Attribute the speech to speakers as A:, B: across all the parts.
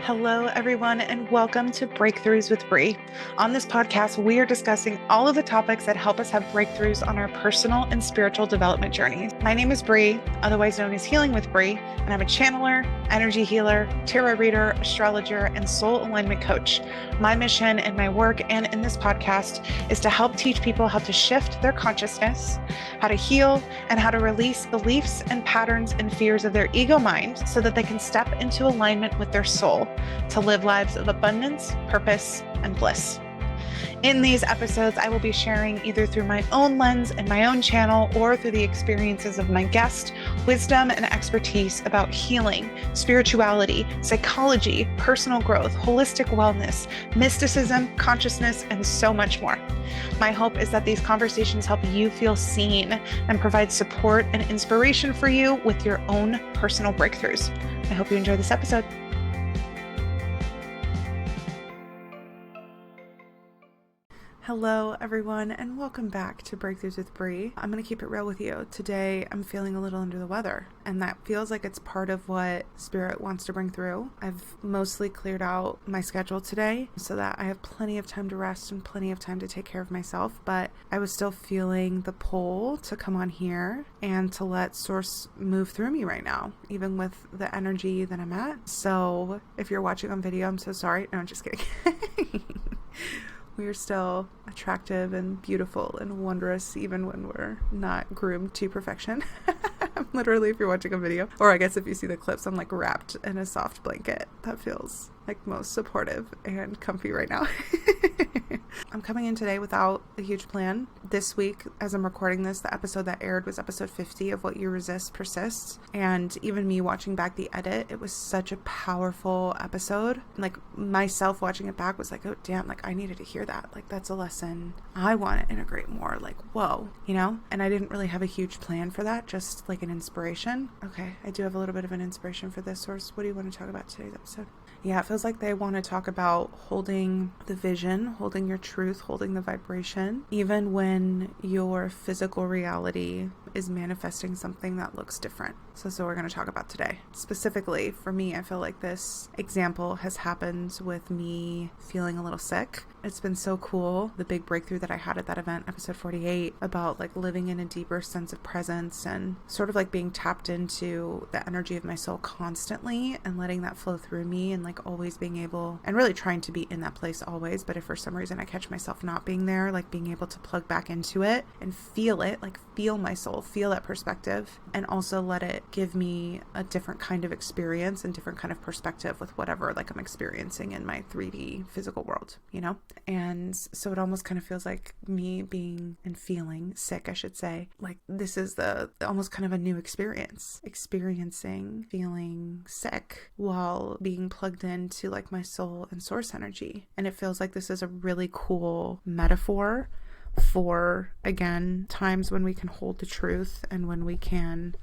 A: Hello, everyone, and welcome to Breakthroughs with Bree. On this podcast, we are discussing all of the topics that help us have breakthroughs on our personal and spiritual development journeys. My name is Bree, otherwise known as Healing with Bree, and I'm a channeler, energy healer, tarot reader, astrologer, and soul alignment coach. My mission in my work and in this podcast is to help teach people how to shift their consciousness, how to heal, and how to release beliefs and patterns and fears of their ego mind so that they can step into alignment with their soul to live lives of abundance, purpose, and bliss. In these episodes, I will be sharing either through my own lens and my own channel or through the experiences of my guest, wisdom and expertise about healing, spirituality, psychology, personal growth, holistic wellness, mysticism, consciousness, and so much more. My hope is that these conversations help you feel seen and provide support and inspiration for you with your own personal breakthroughs. I hope you enjoy this episode. Hello, everyone, and welcome back to Breakthroughs with Bree. I'm going to keep it real with you. Today, I'm feeling a little under the weather, and that feels like it's part of what Spirit wants to bring through. I've mostly cleared out my schedule today so that I have plenty of time to rest and plenty of time to take care of myself, but I was still feeling the pull to come on here and to let Source move through me right now, even with the energy that I'm at. So if you're watching on video, I'm so sorry. No, I'm just kidding. We are still attractive and beautiful and wondrous even when we're not groomed to perfection. Literally, if you're watching a video, or I guess if you see the clips, I'm like wrapped in a soft blanket. That feels like most supportive and comfy right now. I'm coming in today without a huge plan. This week, as I'm recording this, the episode that aired was episode 50 of What You Resist Persists. And even me watching back the edit, it was such a powerful episode. Like myself watching it back was like, oh damn, like I needed to hear that. Like that's a lesson I want to integrate more. Like, whoa, you know? And I didn't really have a huge plan for that, just like an inspiration. Okay, I do have a little bit of an inspiration for this. Source. What do you want to talk about today's episode? Yeah, it feels like they want to talk about holding the vision, holding your truth, holding the vibration, even when your physical reality is manifesting something that looks different. So we're going to talk about today. Specifically, for me, I feel like this example has happened with me feeling a little sick. It's been so cool, the big breakthrough that I had at that event, episode 48, about like living in a deeper sense of presence and sort of like being tapped into the energy of my soul constantly and letting that flow through me and like always being able and really trying to be in that place always. But if for some reason I catch myself not being there, like being able to plug back into it and feel it, like feel my soul, feel that perspective, and also let it give me a different kind of experience and different kind of perspective with whatever like I'm experiencing in my 3D physical world, you know? And so it almost kind of feels like me being and feeling sick, I should say. Like this is the almost kind of a new experience, experiencing feeling sick while being plugged into like my soul and source energy. And it feels like this is a really cool metaphor for, again, times when we can hold the truth and when we can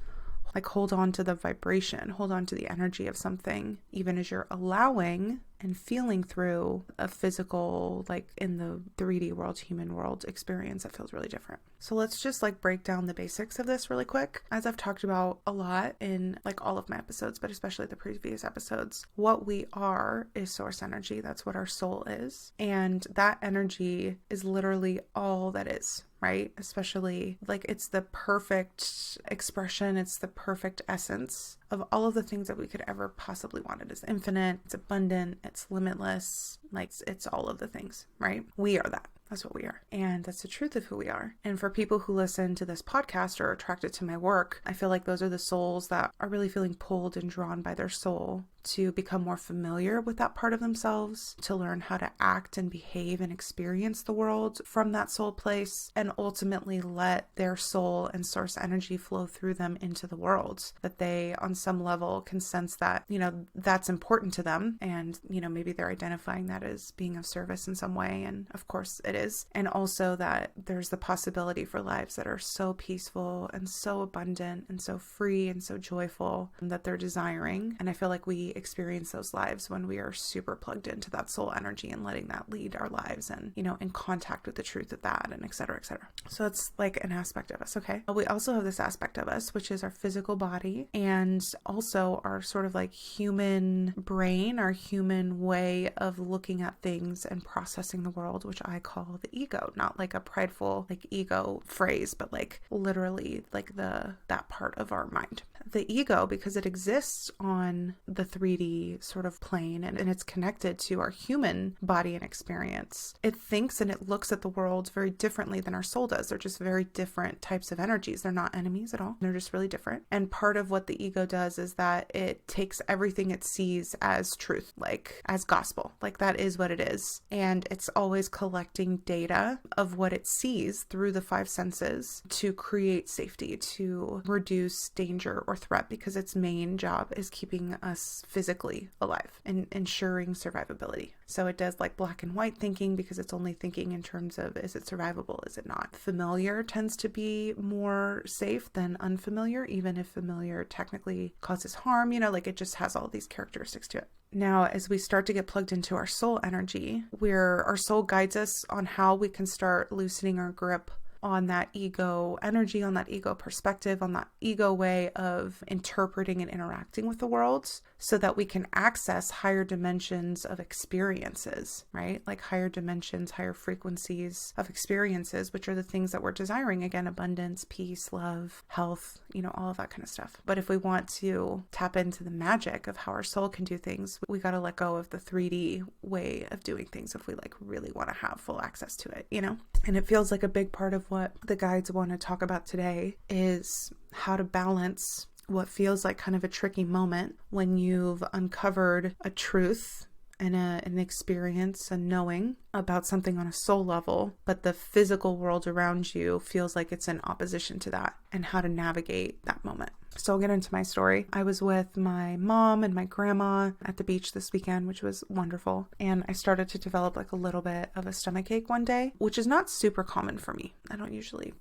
A: like hold on to the vibration, hold on to the energy of something, even as you're allowing and feeling through a physical, like in the 3D world, human world experience that feels really different. So let's just like break down the basics of this really quick. As I've talked about a lot in like all of my episodes, but especially the previous episodes, what we are is source energy. That's what our soul is. And that energy is literally all that is, right? Especially like it's the perfect expression. It's the perfect essence of all of the things that we could ever possibly want. It is infinite, it's abundant, it's limitless, like it's all of the things, right? We are that. That's what we are. And that's the truth of who we are. And for people who listen to this podcast or are attracted to my work, I feel like those are the souls that are really feeling pulled and drawn by their soul to become more familiar with that part of themselves, to learn how to act and behave and experience the world from that soul place, and ultimately let their soul and source energy flow through them into the world. That they, on some level, can sense that, you know, that's important to them. And, you know, maybe they're identifying that as being of service in some way. And of course it is. And also that there's the possibility for lives that are so peaceful and so abundant and so free and so joyful that they're desiring. And I feel like we we experience those lives when we are super plugged into that soul energy and letting that lead our lives and, in contact with the truth of that and et cetera, et cetera. So it's like an aspect of us. Okay. We also have this aspect of us, which is our physical body and also our sort of like human brain, our human way of looking at things and processing the world, which I call the ego, not like a prideful like ego phrase, but like literally like that part of our mind. The ego, because it exists on the 3D sort of plane and it's connected to our human body and experience, it thinks and it looks at the world very differently than our soul does. They're just very different types of energies. They're not enemies at all. They're just really different. And part of what the ego does is that it takes everything it sees as truth, like as gospel, like that is what it is. And it's always collecting data of what it sees through the 5 senses to create safety, to reduce danger or threat, because its main job is keeping us physically alive and ensuring survivability. So it does like black and white thinking because it's only thinking in terms of, is it survivable? Is it not? Familiar tends to be more safe than unfamiliar, even if familiar technically causes harm, like it just has all these characteristics to it. Now, as we start to get plugged into our soul energy, where our soul guides us on how we can start loosening our grip on that ego energy, on that ego perspective, on that ego way of interpreting and interacting with the world so that we can access higher dimensions of experiences, right? Like higher dimensions, higher frequencies of experiences, which are the things that we're desiring. Again, abundance, peace, love, health, all of that kind of stuff. But if we want to tap into the magic of how our soul can do things, we got to let go of the 3D way of doing things if we like really want to have full access to it, And it feels like a big part of what the guides want to talk about today is how to balance what feels like kind of a tricky moment when you've uncovered a truth and an experience, a knowing about something on a soul level, but the physical world around you feels like it's in opposition to that, and how to navigate that moment. So I'll get into my story. I was with my mom and my grandma at the beach this weekend, which was wonderful. And I started to develop like a little bit of a stomachache one day, which is not super common for me. I don't usually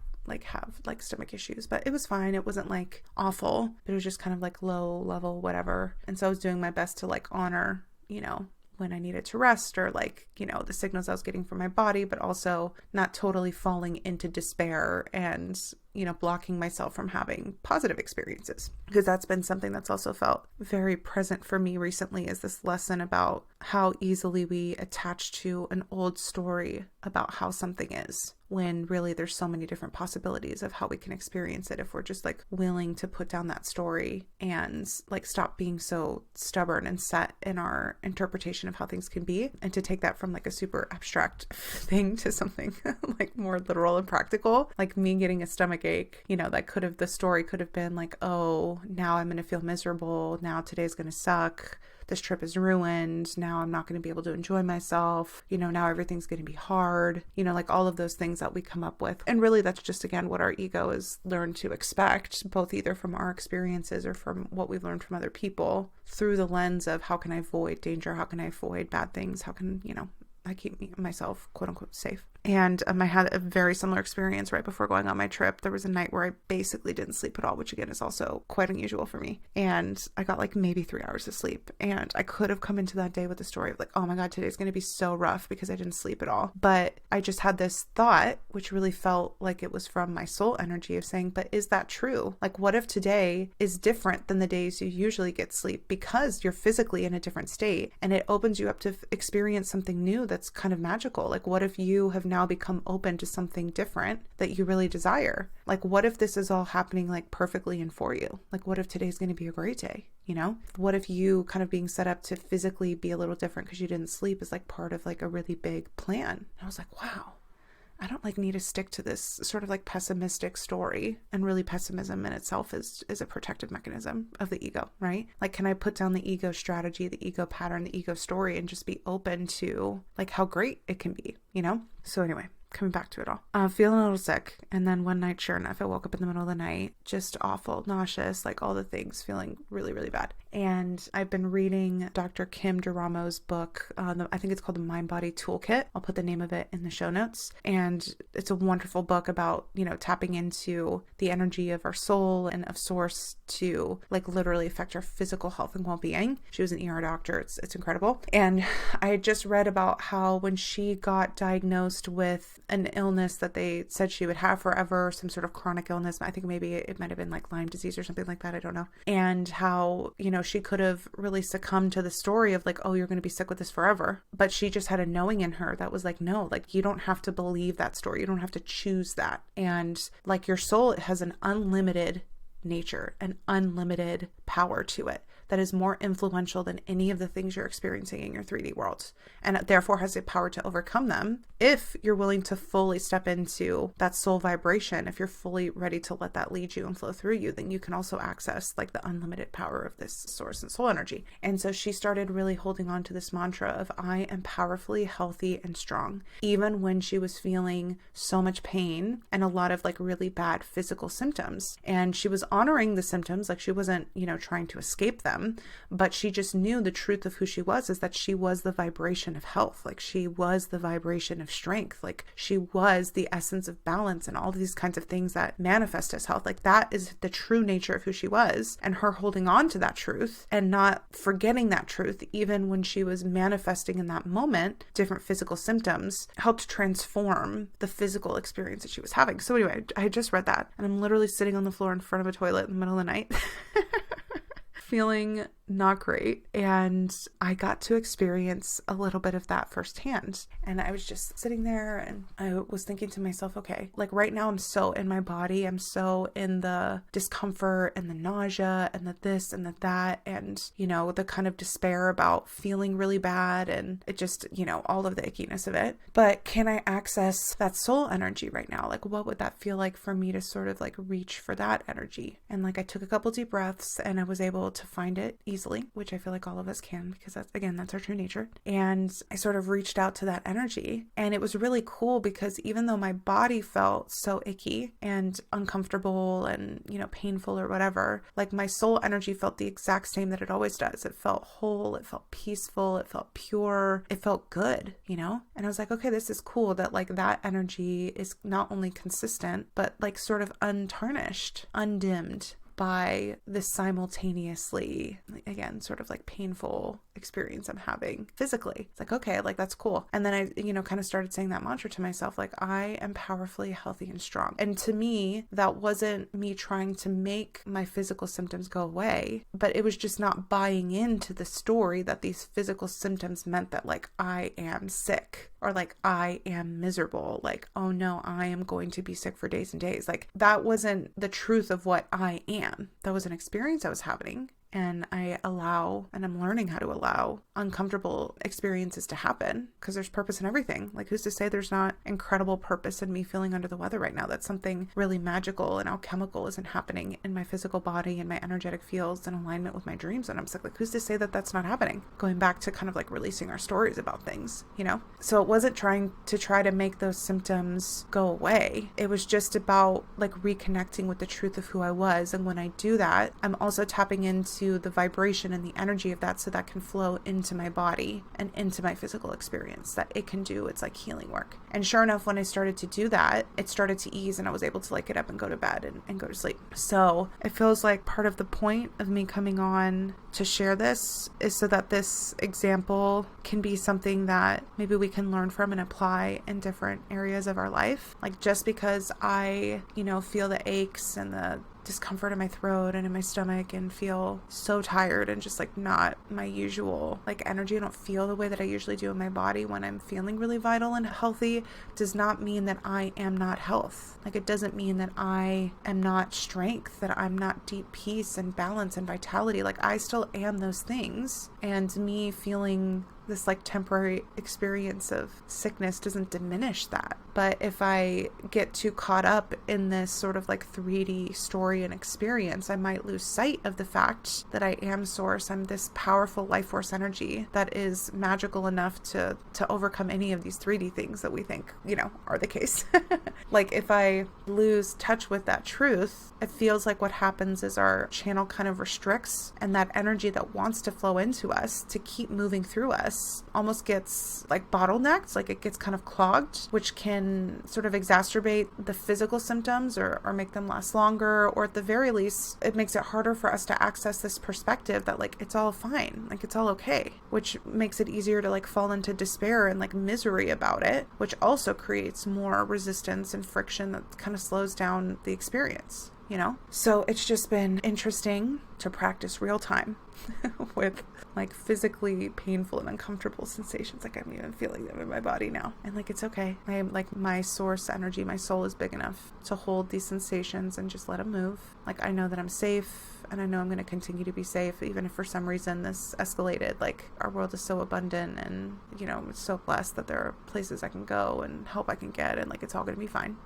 A: have like stomach issues, but it was fine. It wasn't like awful, but it was just kind of like low level, whatever. And so I was doing my best to like honor, when I needed to rest or like, the signals I was getting from my body, but also not totally falling into despair and, blocking myself from having positive experiences. Because that's been something that's also felt very present for me recently, is this lesson about how easily we attach to an old story about how something is, when really there's so many different possibilities of how we can experience it if we're just like willing to put down that story and like stop being so stubborn and set in our interpretation of how things can be, and to take that from like a super abstract thing to something like more literal and practical. Like me getting a stomach ache, the story could have been like, oh, now I'm going to feel miserable. Now today's going to suck. This trip is ruined. Now I'm not going to be able to enjoy myself. Now everything's going to be hard. Like all of those things that we come up with. And really that's just, again, what our ego has learned to expect, both either from our experiences or from what we've learned from other people, through the lens of how can I avoid danger? How can I avoid bad things? How can, I keep myself quote unquote safe. And I had a very similar experience right before going on my trip. There was a night where I basically didn't sleep at all, which again is also quite unusual for me. And I got like maybe 3 hours of sleep. And I could have come into that day with the story of like, oh my God, today's going to be so rough because I didn't sleep at all. But I just had this thought, which really felt like it was from my soul energy of saying, but is that true? Like, what if today is different than the days you usually get sleep because you're physically in a different state, and it opens you up to experience something new that's kind of magical? Like, what if you have now become open to something different that you really desire? Like, what if this is all happening like perfectly and for you? Like, what if today's going to be a great day? What if you kind of being set up to physically be a little different because you didn't sleep is like part of like a really big plan? And I was like, wow, I don't like need to stick to this sort of like pessimistic story. And really pessimism in itself is a protective mechanism of the ego, right? Like, can I put down the ego strategy, the ego pattern, the ego story, and just be open to like how great it can be, So anyway, coming back to it all, feeling a little sick. And then one night, sure enough, I woke up in the middle of the night, just awful, nauseous, like all the things, feeling really, really bad. And I've been reading Dr. Kim Duramo's book. I think it's called The Mind Body Toolkit. I'll put the name of it in the show notes. And it's a wonderful book about, tapping into the energy of our soul and of source to like literally affect our physical health and well-being. She was an ER doctor. It's incredible. And I had just read about how when she got diagnosed with an illness that they said she would have forever, some sort of chronic illness. I think maybe it might have been like Lyme disease or something like that. I don't know. And how, she could have really succumbed to the story of like, oh, you're going to be sick with this forever. But she just had a knowing in her that was like, no, like you don't have to believe that story. You don't have to choose that. And like your soul has an unlimited nature, an unlimited power to it that is more influential than any of the things you're experiencing in your 3D world, and it therefore has the power to overcome them if you're willing to fully step into that soul vibration. If you're fully ready to let that lead you and flow through you, then you can also access like the unlimited power of this source and soul energy. And so she started really holding on to this mantra of I am powerfully healthy and strong, even when she was feeling so much pain and a lot of like really bad physical symptoms. And she was honoring the symptoms, like she wasn't, trying to escape them. But she just knew the truth of who she was, is that she was the vibration of health. Like she was the vibration of strength. Like she was the essence of balance and all these kinds of things that manifest as health. Like that is the true nature of who she was, and her holding on to that truth and not forgetting that truth, even when she was manifesting in that moment, different physical symptoms helped transform the physical experience that she was having. So anyway, I just read that and I'm literally sitting on the floor in front of a toilet in the middle of the night. Feeling not great, and I got to experience a little bit of that firsthand. And I was just sitting there and I was thinking to myself, okay, like right now I'm so in my body, I'm so in the discomfort and the nausea and the this and the that, and the kind of despair about feeling really bad and it just, all of the ickiness of it. But can I access that soul energy right now? Like what would that feel like for me to sort of like reach for that energy? And like I took a couple deep breaths and I was able to find it easily, which I feel like all of us can, because that's our true nature. And I sort of reached out to that energy, and it was really cool because even though my body felt so icky and uncomfortable and, painful or whatever, like my soul energy felt the exact same that it always does. It felt whole, it felt peaceful, it felt pure, it felt good, And I was like, okay, this is cool that like that energy is not only consistent, but like sort of untarnished, undimmed by this simultaneously, again, sort of like painful experience I'm having physically. It's like, okay, like that's cool. And then I, kind of started saying that mantra to myself, like I am powerfully healthy and strong. And to me, that wasn't me trying to make my physical symptoms go away, but it was just not buying into the story that these physical symptoms meant that like I am sick or like I am miserable. Like, oh no, I am going to be sick for days and days. Like that wasn't the truth of what I am. That was an experience I was having. And I'm learning how to allow uncomfortable experiences to happen, because there's purpose in everything. Like who's to say there's not incredible purpose in me feeling under the weather right now? That something really magical and alchemical isn't happening in my physical body and my energetic fields in alignment with my dreams. And I'm like, who's to say that that's not happening? Going back to kind of like releasing our stories about things, So it wasn't trying to make those symptoms go away. It was just about like reconnecting with the truth of who I was. And when I do that, I'm also tapping into the vibration and the energy of that, so that can flow into my body and into my physical experience, that it can do its like healing work. And sure enough, when I started to do that, it started to ease and I was able to like get up and go to bed and go to sleep. So it feels like part of the point of me coming on to share this is so that this example can be something that maybe we can learn from and apply in different areas of our life. Like just because I, feel the aches and the discomfort in my throat and in my stomach and feel so tired and just like not my usual like energy, I don't feel the way that I usually do in my body when I'm feeling really vital and healthy, does not mean that I am not health. Like it doesn't mean that I am not strength, that I'm not deep peace and balance and vitality. Like I still am those things, and me feeling this like temporary experience of sickness doesn't diminish that. But if I get too caught up in this sort of like 3D story and experience, I might lose sight of the fact that I am source. I'm this powerful life force energy that is magical enough to overcome any of these 3D things that we think, are the case. Like if I lose touch with that truth, it feels like what happens is our channel kind of restricts, and that energy that wants to flow into us to keep moving through us almost gets like bottlenecked, like it gets kind of clogged, which can sort of exacerbate the physical symptoms or make them last longer, or at the very least, it makes it harder for us to access this perspective that like it's all fine, like it's all okay, which makes it easier to like fall into despair and like misery about it, which also creates more resistance and friction that kind of slows down the experience. So it's just been interesting to practice real time with like physically painful and uncomfortable sensations. Like I'm even feeling them in my body now. And like, it's okay. I am like my source energy, my soul is big enough to hold these sensations and just let them move. Like I know that I'm safe. And I know I'm going to continue to be safe, even if for some reason this escalated. Like our world is so abundant and, it's so blessed that there are places I can go and help I can get. And like, it's all going to be fine.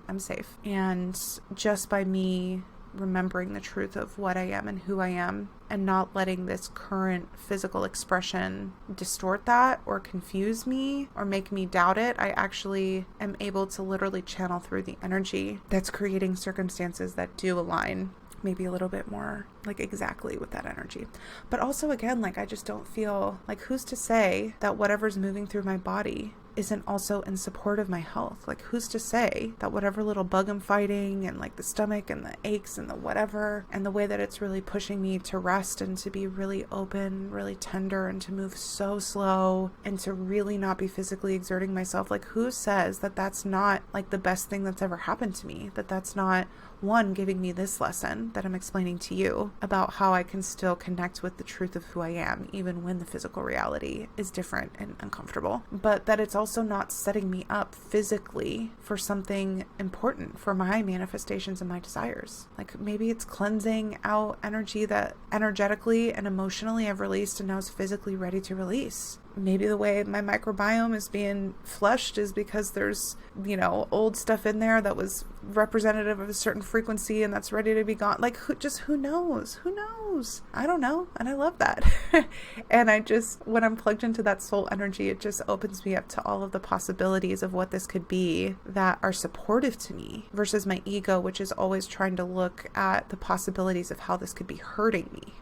A: I'm safe. And just by me remembering the truth of what I am and who I am and not letting this current physical expression distort that or confuse me or make me doubt it, I actually am able to literally channel through the energy that's creating circumstances that do align maybe a little bit more like exactly with that energy. But also again, like I just don't feel like, who's to say that whatever's moving through my body isn't also in support of my health? Like who's to say that whatever little bug I'm fighting and like the stomach and the aches and the whatever and the way that it's really pushing me to rest and to be really open, really tender, and to move so slow and to really not be physically exerting myself, like who says that that's not like the best thing that's ever happened to me, that that's not one, giving me this lesson that I'm explaining to you about how I can still connect with the truth of who I am, even when the physical reality is different and uncomfortable, but that it's also not setting me up physically for something important for my manifestations and my desires. Like maybe it's cleansing out energy that energetically and emotionally I've released and now is physically ready to release. Maybe the way my microbiome is being flushed is because there's, old stuff in there that was representative of a certain frequency and that's ready to be gone. Like who knows? Who knows? I don't know. And I love that. And when I'm plugged into that soul energy, it just opens me up to all of the possibilities of what this could be that are supportive to me versus my ego, which is always trying to look at the possibilities of how this could be hurting me.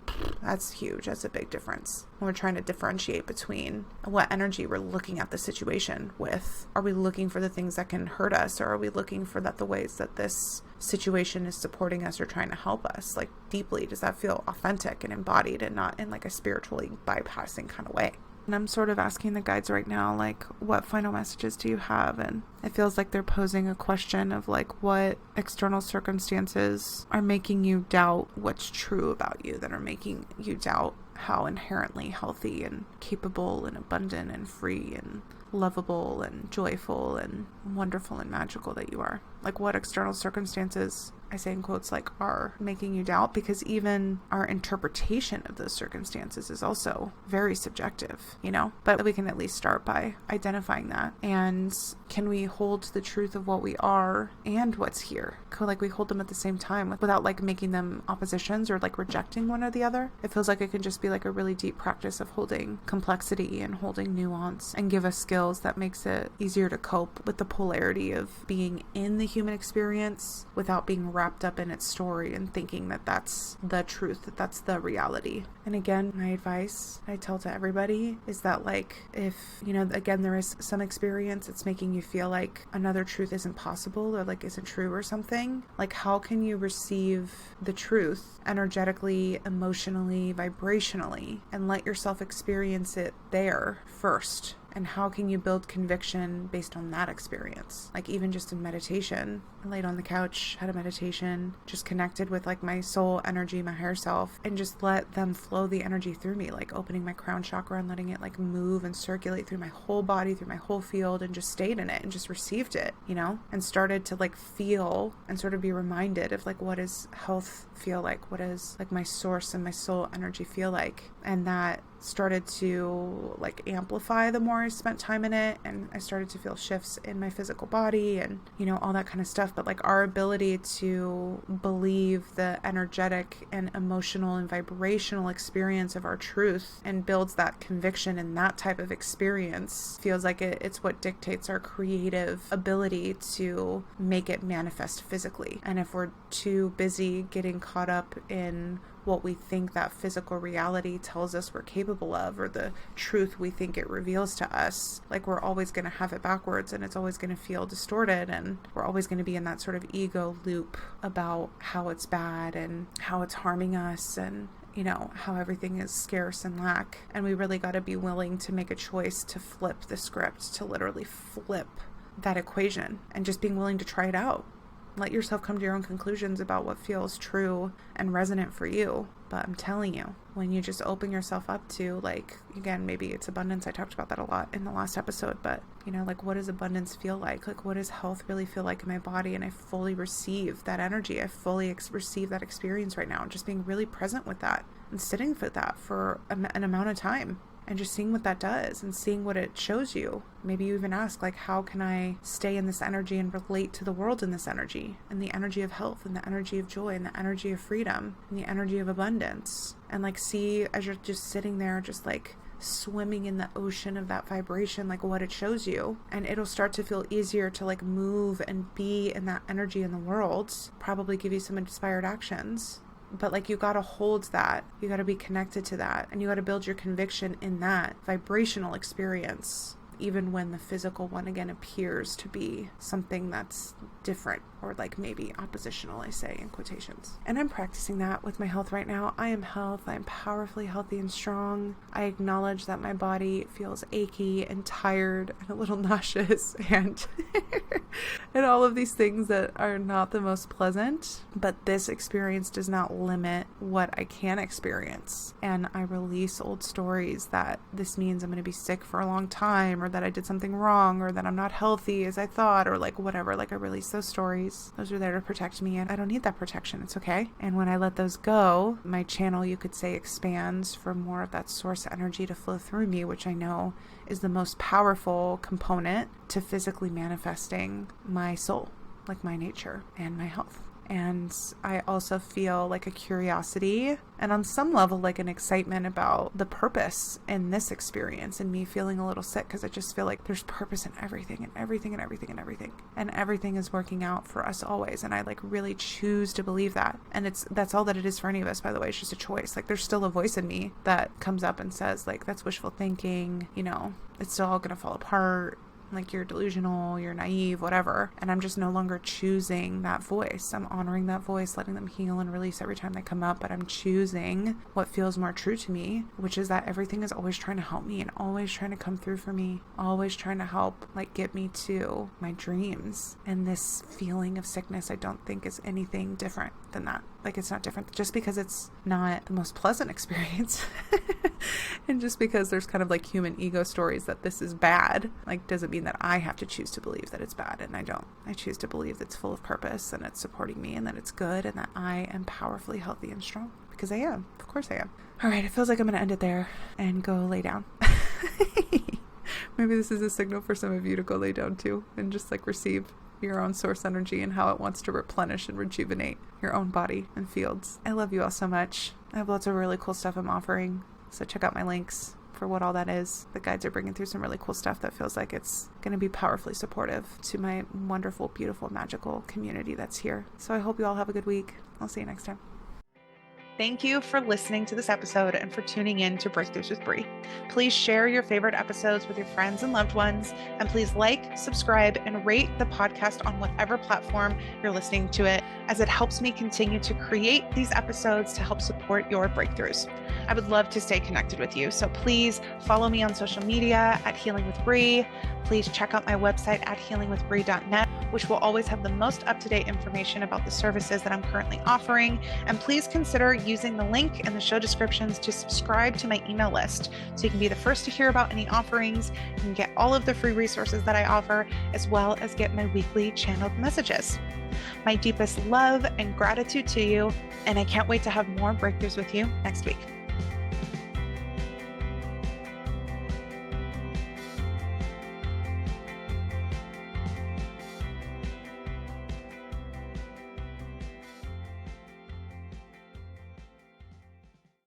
A: That's huge. That's a big difference. When we're trying to differentiate between what energy we're looking at the situation with. Are we looking for the things that can hurt us, or are we looking for the ways that this situation is supporting us or trying to help us? Like deeply, does that feel authentic and embodied and not in like a spiritually bypassing kind of way? And I'm sort of asking the guides right now, like, what final messages do you have? And it feels like they're posing a question of like, what external circumstances are making you doubt what's true about you, that are making you doubt how inherently healthy and capable and abundant and free and lovable and joyful and wonderful and magical that you are. Like what external circumstances, I say in quotes, like are making you doubt, because even our interpretation of those circumstances is also very subjective, but we can at least start by identifying that. And can we hold the truth of what we are and what's here? Like we hold them at the same time without like making them oppositions or like rejecting one or the other. It feels like it can just be like a really deep practice of holding complexity and holding nuance, and give us skills that makes it easier to cope with the polarity of being in the human experience without being wrapped up in its story and thinking that that's the truth, that that's the reality. And again, my advice I tell to everybody is that like, if, again, there is some experience it's making you feel like another truth isn't possible or like isn't true or something, like how can you receive the truth energetically, emotionally, vibrationally, and let yourself experience it there first? And how can you build conviction based on that experience? Like even just in meditation, I laid on the couch, had a meditation, just connected with like my soul energy, my higher self, and just let them flow the energy through me, like opening my crown chakra and letting it like move and circulate through my whole body, through my whole field, and just stayed in it and just received it, and started to like feel and sort of be reminded of like, what does health feel like? What does like my source and my soul energy feel like? And that started to like amplify the more I spent time in it, and I started to feel shifts in my physical body and, you know, all that kind of stuff. But like our ability to believe the energetic and emotional and vibrational experience of our truth and builds that conviction in that type of experience feels like it's what dictates our creative ability to make it manifest physically. And if we're too busy getting caught up in what we think that physical reality tells us we're capable of, or the truth we think it reveals to us, like we're always going to have it backwards, and it's always going to feel distorted, and we're always going to be in that sort of ego loop about how it's bad and how it's harming us, and you know, how everything is scarce and lack. And we really got to be willing to make a choice to flip the script, to literally flip that equation, and just being willing to try it out. Let yourself come to your own conclusions about what feels true and resonant for you. But I'm telling you, when you just open yourself up to, like, again, maybe it's abundance. I talked about that a lot in the last episode, but, you know, like, what does abundance feel like? Like, what does health really feel like in my body? And I fully receive that energy. I fully receive that experience right now. And just being really present with that and sitting with that for an amount of time. And just seeing what that does and seeing what it shows you. Maybe you even ask, like, how can I stay in this energy and relate to the world in this energy, and the energy of health, and the energy of joy, and the energy of freedom, and the energy of abundance. And like, see, as you're just sitting there, just like swimming in the ocean of that vibration, like what it shows you. And it'll start to feel easier to like move and be in that energy in the world, probably give you some inspired actions. But like, you got to hold that, you got to be connected to that, and you got to build your conviction in that vibrational experience, even when the physical one again appears to be something that's different, or like maybe oppositional, I say in quotations. And I'm practicing that with my health right now. I am health. I am powerfully healthy and strong. I acknowledge that my body feels achy and tired and a little nauseous and and all of these things that are not the most pleasant. But this experience does not limit what I can experience. And I release old stories that this means I'm going to be sick for a long time, or that I did something wrong, or that I'm not healthy as I thought, or like whatever. Like, I release those stories. Those are there to protect me, and I don't need that protection. It's okay. And when I let those go, my channel, you could say, expands for more of that source energy to flow through me, which I know is the most powerful component to physically manifesting my soul, like my nature and my health. And I also feel like a curiosity, and on some level like an excitement about the purpose in this experience, and me feeling a little sick, because I just feel like there's purpose in everything and everything and everything and everything. And everything is working out for us always. And I like really choose to believe that. And that's all that it is for any of us, by the way. It's just a choice. Like, there's still a voice in me that comes up and says, like, that's wishful thinking, you know, it's still all going to fall apart. Like, you're delusional, you're naive, whatever. And I'm just no longer choosing that voice. I'm honoring that voice, letting them heal and release every time they come up. But I'm choosing what feels more true to me, which is that everything is always trying to help me and always trying to come through for me, always trying to help, like, get me to my dreams. And this feeling of sickness, I don't think is anything different than that. Like, it's not different just because it's not the most pleasant experience. And just because there's kind of like human ego stories that this is bad, like, doesn't mean that I have to choose to believe that it's bad. And I don't. I choose to believe it's full of purpose, and it's supporting me, and that it's good, and that I am powerfully healthy and strong, because I am. Of course I am. All right. It feels like I'm going to end it there and go lay down. Maybe this is a signal for some of you to go lay down too, and just like receive your own source energy and how it wants to replenish and rejuvenate your own body and fields. I love you all so much. I have lots of really cool stuff I'm offering, so check out my links for what all that is. The guides are bringing through some really cool stuff that feels like it's going to be powerfully supportive to my wonderful, beautiful, magical community that's here. So I hope you all have a good week. I'll see you next time. Thank you for listening to this episode and for tuning in to Breakthroughs with Brie. Please share your favorite episodes with your friends and loved ones, and please like, subscribe, and rate the podcast on whatever platform you're listening to it, as it helps me continue to create these episodes to help support your breakthroughs. I would love to stay connected with you, so please follow me on social media at Healing with Brie. Please check out my website at healingwithbrie.net, which will always have the most up-to-date information about the services that I'm currently offering. And please consider using the link in the show descriptions to subscribe to my email list, so you can be the first to hear about any offerings. You can get all of the free resources that I offer, as well as get my weekly channeled messages. My deepest love and gratitude to you, and I can't wait to have more breakthroughs with you next week.